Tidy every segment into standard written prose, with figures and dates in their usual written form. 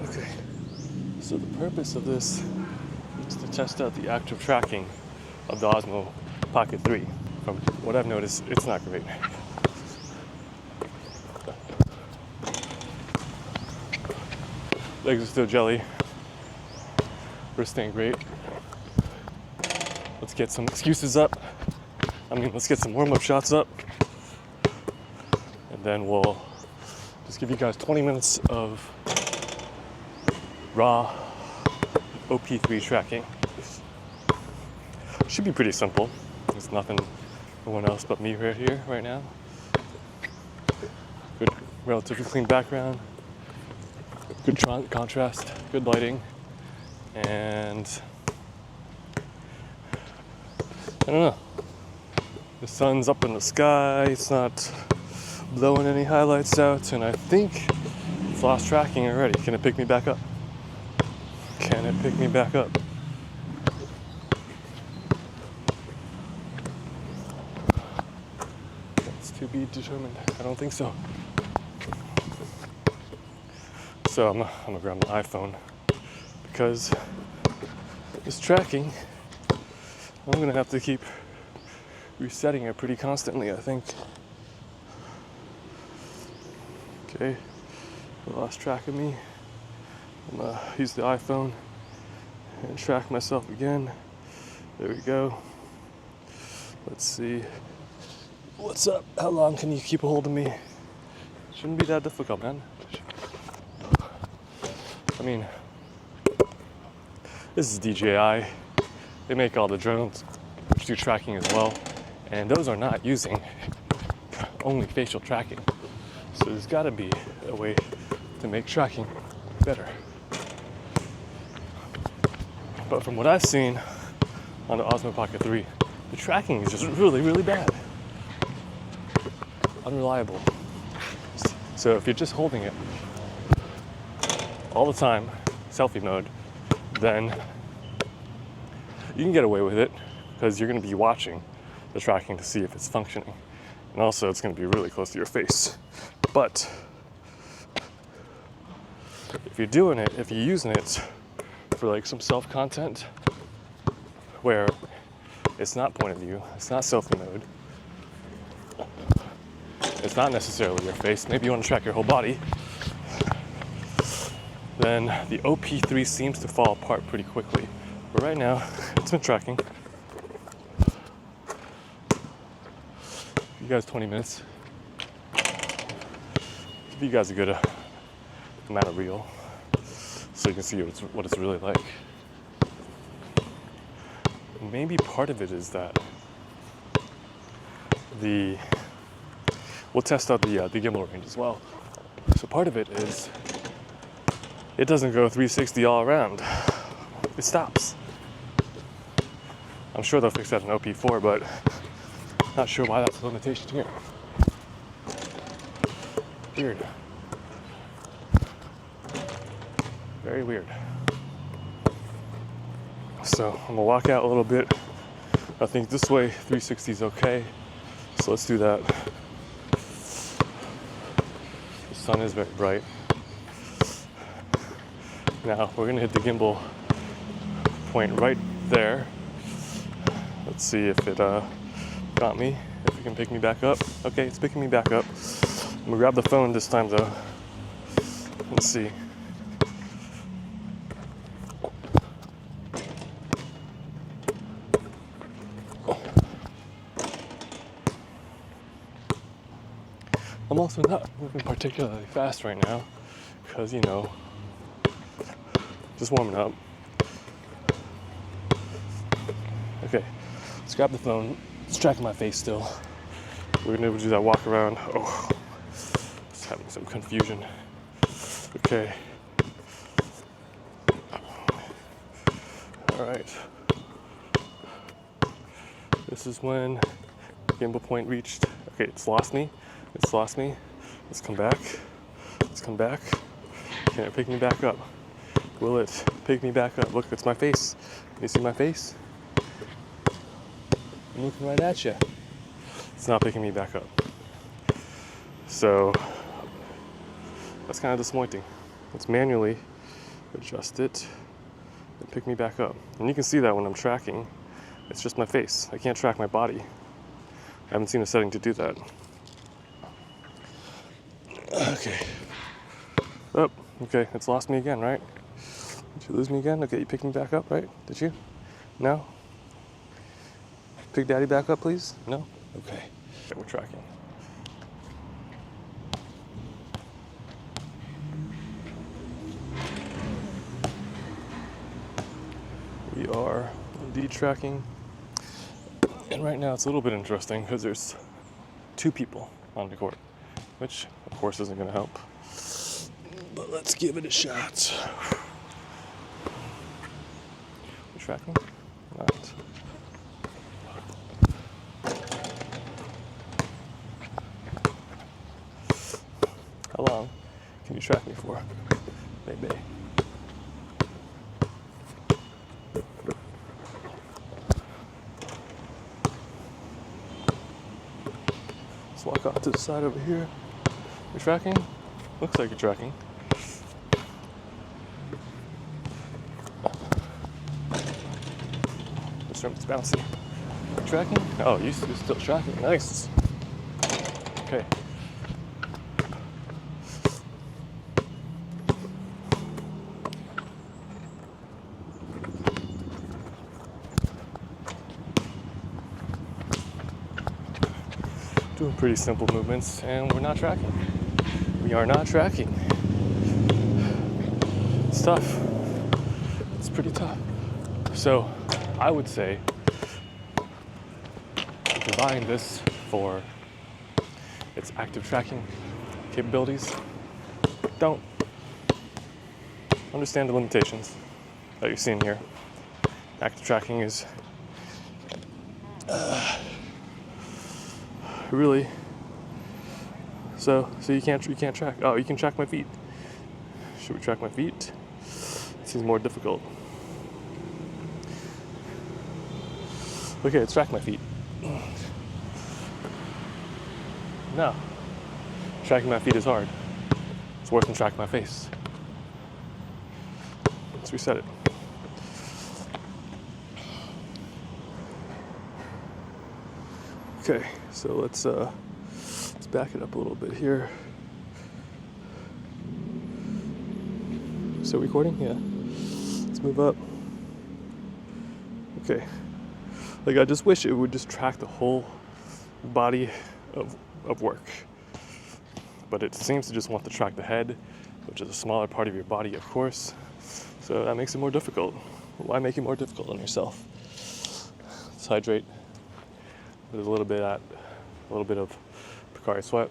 Okay, so the purpose of this is to test out the active tracking of the Osmo Pocket 3. From what I've noticed, it's not great. Legs are still jelly. Wrist ain't great. Let's get some excuses up. Let's get some warm-up shots up. And then we'll just give you guys 20 minutes of raw OP3 tracking. Should be pretty simple. There's nothing, no one else but me right here, right now. Good, relatively clean background. Good contrast, good lighting, and I don't know. The sun's up in the sky, it's not blowing any highlights out, and I think it's lost tracking already. Can it pick me back up? Can it pick me back up? That's to be determined. I don't think so. So I'm gonna grab my iPhone because this tracking, I'm gonna have to keep resetting it pretty constantly, I think. Okay, I lost track of me. I'm gonna use the iPhone and track myself again. There we go. Let's see. What's up? How long can you keep a hold of me? Shouldn't be that difficult, man. This is DJI. They make all the drones which do tracking as well, and those are not using only facial tracking. So there's got to be a way to make tracking better. But from what I've seen on the Osmo Pocket 3, the tracking is just really, really bad. Unreliable. So if you're just holding it all the time, selfie mode, then you can get away with it because you're going to be watching the tracking to see if it's functioning. And also it's going to be really close to your face. But if you're using it for like some self content where it's not point of view, it's not selfie mode, it's not necessarily your face, maybe you want to track your whole body, then the OP3 seems to fall apart pretty quickly. But right now, it's been tracking. You guys 20 minutes. Give you guys a good amount of reel so you can see what it's really like. Maybe part of it is that we'll test out the gimbal range as well. So part of it is it doesn't go 360 all around. It stops. I'm sure they'll fix that in OP4, but not sure why that's a limitation here. Weird. Very weird. So I'm gonna walk out a little bit. I think this way 360 is okay. So let's do that. The sun is very bright. Now we're gonna hit the gimbal point right there. Let's see if it got me, if it can pick me back up. Okay, it's picking me back up. I'm gonna grab the phone this time though. Let's see. I'm also not moving particularly fast right now because, just warming up. Okay, let's grab the phone. It's tracking my face still. We're gonna do that walk around. Oh, it's having some confusion. Okay. All right. This is when gimbal point reached. Okay, it's lost me. It's lost me. Let's come back. Let's come back. Can it pick me back up? Will it pick me back up? Look, it's my face. Can you see my face? I'm looking right at you. It's not picking me back up. So that's kind of disappointing. Let's manually adjust it, and pick me back up. And you can see that when I'm tracking, it's just my face. I can't track my body. I haven't seen a setting to do that. Okay. Oh, okay, it's lost me again, right? Did you lose me again? Okay, you picked me back up, right? Did you? No? Pick Daddy back up, please? No? Okay. We're tracking. We are indeed tracking. And right now it's a little bit interesting because there's 2 people on the court, which of course isn't going to help. But let's give it a shot. We're tracking? Not. How long can you track me for, baby? Let's walk off to the side over here. You're tracking? Looks like you're tracking. This room is bouncy. Tracking? Oh, you're still tracking. Nice. Okay. Doing pretty simple movements, and we're not tracking. We are not tracking. It's tough. It's pretty tough. So, I would say, if you're buying this for its active tracking capabilities, don't. Understand the limitations that you're seeing here. Active tracking is really so you can't track. Oh, you can track my feet. Should we track my feet? It seems more difficult. Okay, let's track my feet. No. Tracking my feet is hard. It's worse than tracking my face. Let's reset it. Okay, so let's back it up a little bit here. Still recording? Yeah. Let's move up. Okay. Like, I just wish it would just track the whole body of work. But it seems to just want to track the head, which is a smaller part of your body, of course. So that makes it more difficult. Why make it more difficult on yourself? Let's hydrate with a little bit of Pocari Sweat.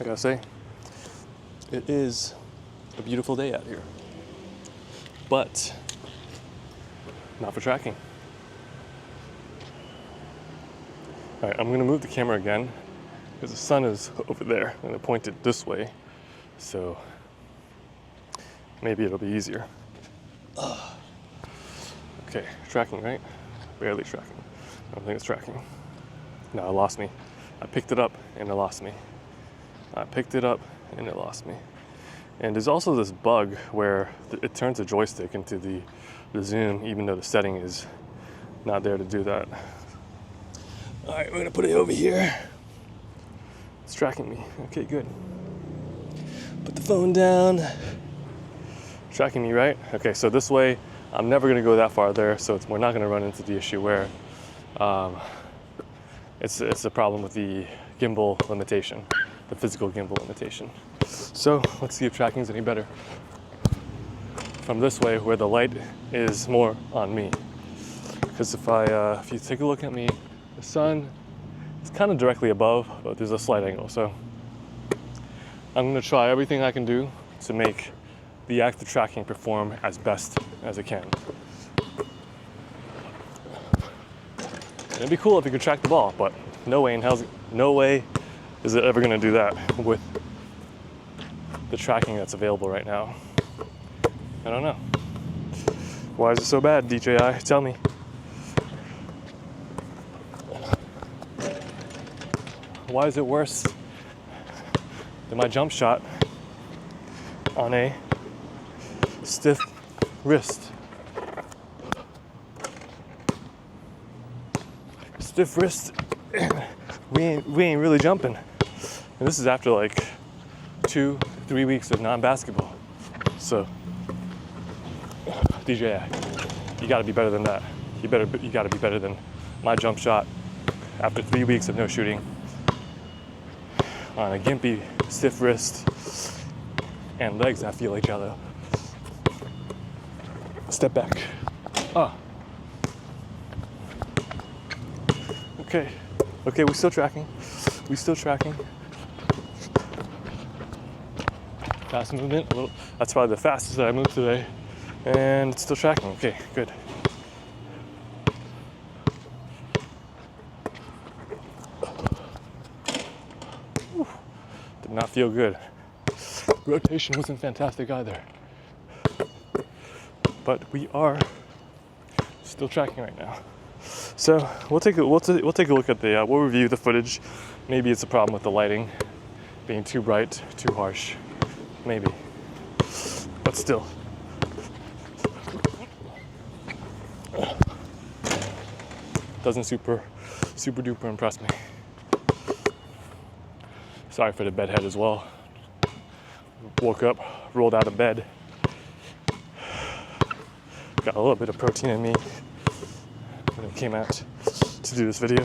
I gotta say, it is a beautiful day out here, but not for tracking. All right, I'm gonna move the camera again because the sun is over there. I'm gonna point it this way, so maybe it'll be easier. Okay, tracking, right? Barely tracking. I don't think it's tracking. No, it lost me. I picked it up and it lost me. I picked it up and it lost me. And there's also this bug where it turns the joystick into the zoom, even though the setting is not there to do that. All right, we're gonna put it over here. It's tracking me. Okay, good. Put the phone down. Tracking me, right? Okay, so this way, I'm never gonna go that far there, so we're not gonna run into the issue where it's a problem with the gimbal limitation, the physical gimbal limitation. So let's see if tracking is any better from this way, where the light is more on me. Because if you take a look at me, the sun is kind of directly above, but there's a slight angle. So I'm gonna try everything I can do to make the active tracking perform as best as it can. It'd be cool if you could track the ball, but no way is it ever gonna do that with the tracking that's available right now. I don't know. Why is it so bad, DJI? Tell me. Why is it worse than my jump shot on a stiff wrist? Stiff wrist, we ain't really jumping. And this is after like 2-3 weeks of non-basketball. So, DJ, you gotta be better than that. You gotta be better than my jump shot after 3 weeks of no shooting on a gimpy, stiff wrist and legs that feel like jello. Step back. Okay, we're still tracking. Fast movement, a little. That's probably the fastest that I moved today. And it's still tracking, okay, good. Whew. Did not feel good. Rotation wasn't fantastic either. But we are still tracking right now. So we'll take a look at the. We'll review the footage. Maybe it's a problem with the lighting being too bright, too harsh. Maybe, but still. Doesn't super duper impress me. Sorry for the bedhead as well. Woke up, rolled out of bed. Got a little bit of protein in me when I came out to do this video.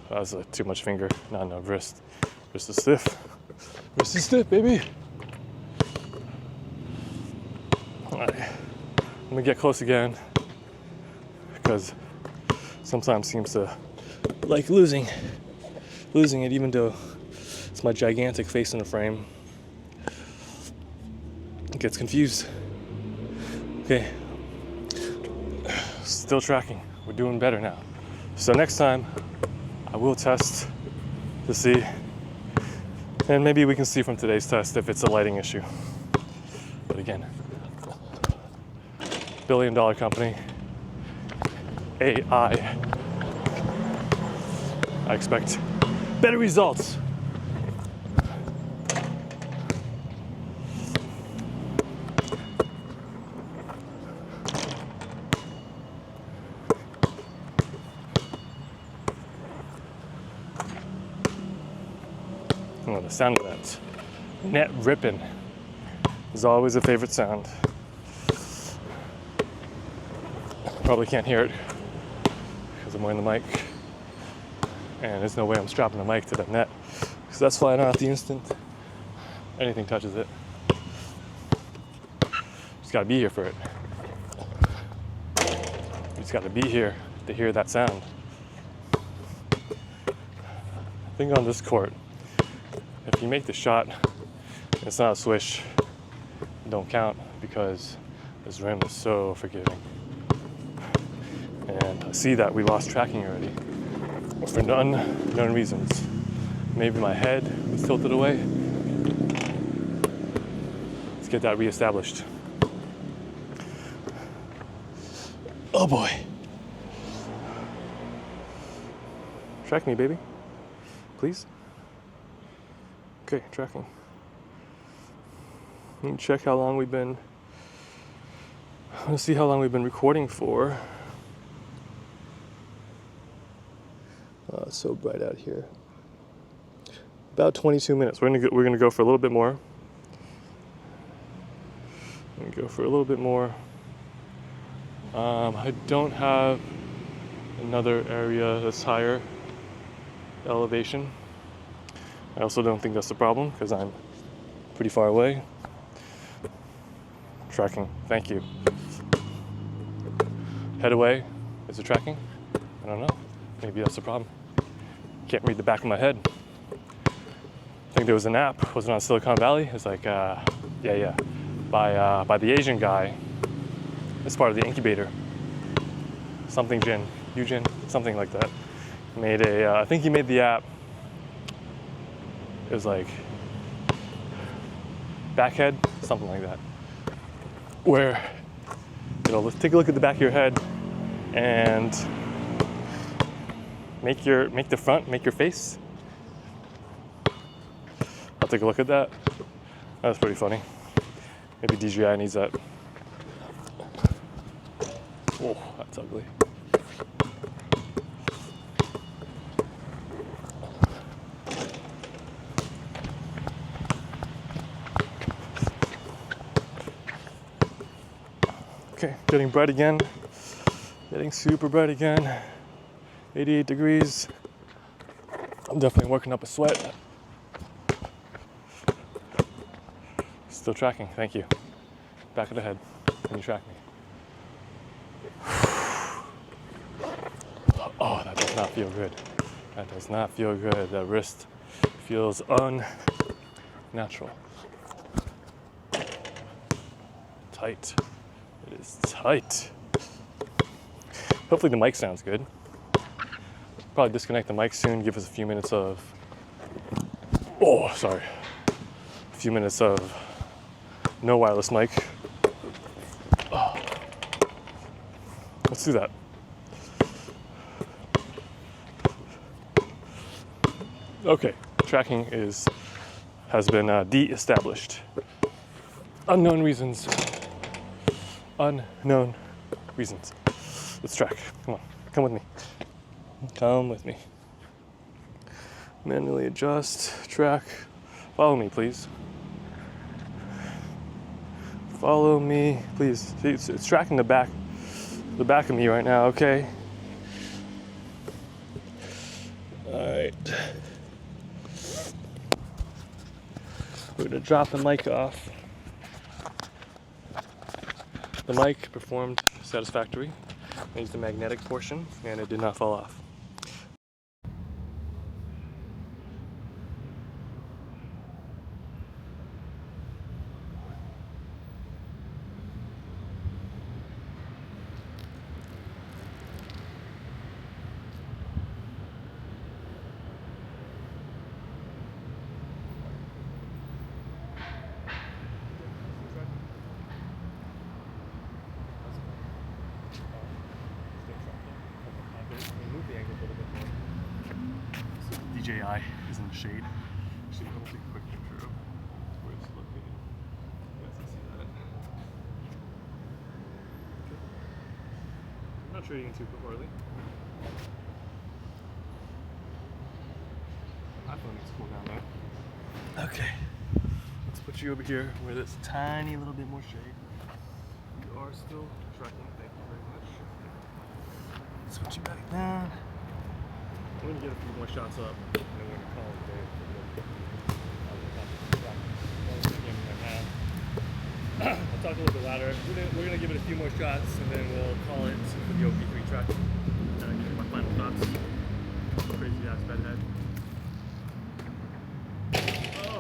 That was too much finger, not enough wrist. Wrist is stiff. Wrist is stiff, baby. All right, I'm gonna get close again because sometimes seems to like losing it, even though it's my gigantic face in the frame. It gets confused. Okay, still tracking. We're doing better now. So next time I will test to see, and maybe we can see from today's test if it's a lighting issue. But again, billion-dollar company, AI. I expect better results. Oh, the sound of that net ripping is always a favorite sound. Probably can't hear it because I'm wearing the mic, and there's no way I'm strapping the mic to the net because that's flying out the instant anything touches it. Just gotta be here for it. You just gotta be here to hear that sound. I think on this court, if you make the shot, it's not a swish, don't count because this rim is so forgiving. And I see that we lost tracking already for unknown reasons. Maybe my head was tilted away. Let's get that reestablished. Oh boy. Track me, baby. Please. Okay, tracking. Let me check how long we've been. Let's see how long we've been recording for. It's so bright out here. About 22 minutes. We're gonna go for a little bit more. I'm gonna go for a little bit more. I don't have another area that's higher elevation. I also don't think that's the problem because I'm pretty far away. Tracking, thank you. Head away, is it tracking? I don't know, maybe that's the problem. Can't read the back of my head. I think there was an app, was it on Silicon Valley? It's like, by the Asian guy. It's part of the incubator. Something Jin, Eugene, something like that. I think he made the app. It was like backhead, something like that. Where, let's take a look at the back of your head and make the front, make your face. I'll take a look at that. That's pretty funny. Maybe DJI needs that. Oh, that's ugly. Okay, getting bright again. Getting super bright again. 88 degrees. I'm definitely working up a sweat. Still tracking, thank you. Back of the head. Can you track me? Oh, that does not feel good. That does not feel good. That wrist feels unnatural. Tight. It is tight. Hopefully the mic sounds good. Probably disconnect the mic soon, give us a few minutes of, a few minutes of no wireless mic. Oh. Let's do that. Okay, tracking has been de-established. Unknown reasons. Unknown reasons. Let's track. Come on, come with me. Come with me. Manually adjust, track. Follow me, please. Follow me, please. See, it's tracking the back of me right now, okay? All right. We're gonna drop the mic off. The mic performed satisfactory. I used the magnetic portion and it did not fall off. DJI is in the shade. Actually, I'll take a quick picture of where it's located. You guys can see that. I'm not trading too poorly. iPhone looks cool down there. Okay, let's put you over here where there's a tiny little bit more shade. You are still tracking, thank you very much. Switch you back down. I'm going to get a few more shots up, and then we're going to call it a day. I'll talk a little bit louder. We're going to give it a few more shots, and then we'll call it for the OP3 track. Give you my final thoughts. Crazy ass bedhead. Oh!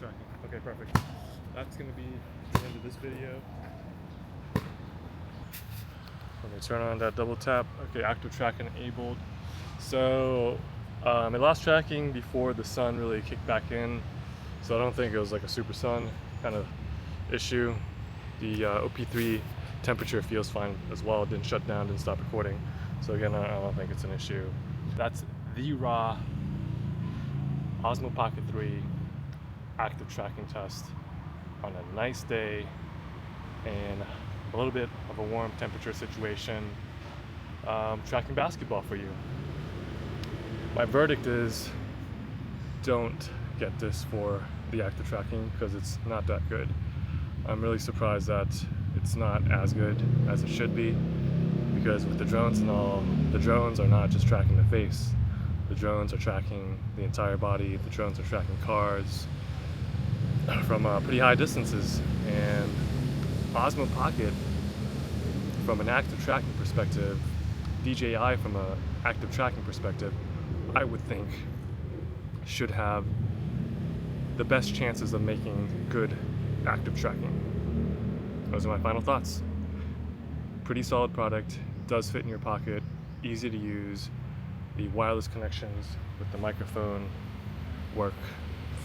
tracking. Okay, perfect. That's gonna be the end of this video. Let me turn on that double tap. Okay, ActiveTrack enabled. So it lost tracking before the sun really kicked back in. So I don't think it was like a super sun kind of issue. The OP3 temperature feels fine as well. It didn't shut down, didn't stop recording. So again, I don't think it's an issue. That's the RAW Osmo Pocket 3 active tracking test on a nice day and a little bit of a warm temperature situation, tracking basketball for you. My verdict is don't get this for the active tracking because it's not that good. I'm really surprised that it's not as good as it should be, because with the drones and all, the drones are not just tracking the face. The drones are tracking the entire body. The drones are tracking cars from pretty high distances. And Osmo Pocket, from an active tracking perspective, DJI from an active tracking perspective, I would think should have the best chances of making good active tracking. Those are my final thoughts. Pretty solid product, does fit in your pocket, easy to use. The wireless connections with the microphone work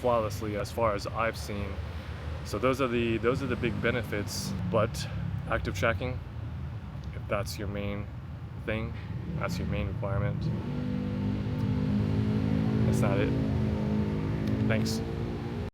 flawlessly as far as I've seen. So those are the big benefits. But active tracking, if that's your main thing, that's your main requirement, that's not it. Thanks.